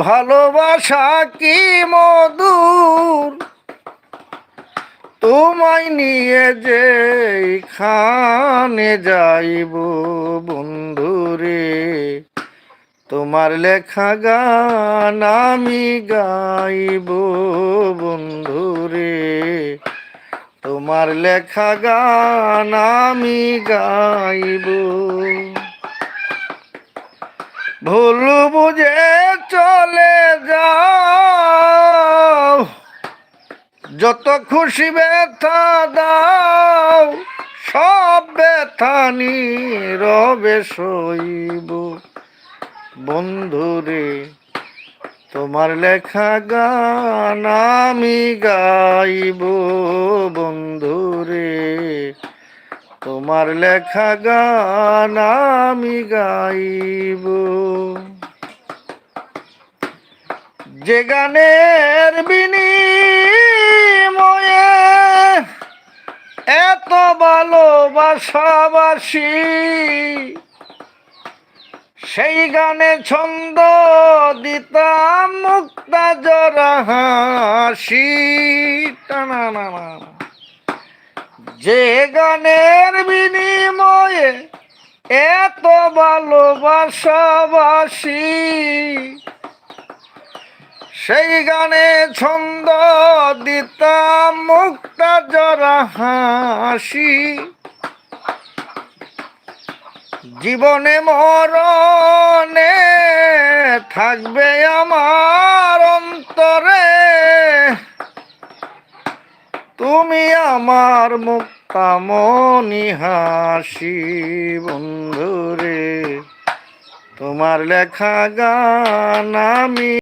ভালোবাসা কি মধুর, তোমায় নিয়ে যে খানে যাইব বন্ধুরে, তোমার লেখা গান আমি গাইব বন্ধুরে, তোমার লেখা গান আমি গাইব। ভুল বুঝে চলে যাও, যত খুশি ব্যথা দাও, সব ব্যথা নীরবে সইব বন্ধুরে, তোমার লেখা গান আমি গাইব বন্ধুরে, তোমার লেখা গান আমি গাইব। যে গানের বিনিময়ে এত ভালোবাসাবাসি, সেই গানে ছন্দ দিতাম মুক্তা জরা হাসি। যে গানের বিনিময়ে এত ভালোবাসাবাসি, সেই গানে ছন্দ দিতাম মুক্তা জরা হাসি। জীবনে মরণে থাকবে আমার অন্তরে, তুমি আমার মুক্তামণি হাসি বন্ধুরে, তোমার লেখা গান আমি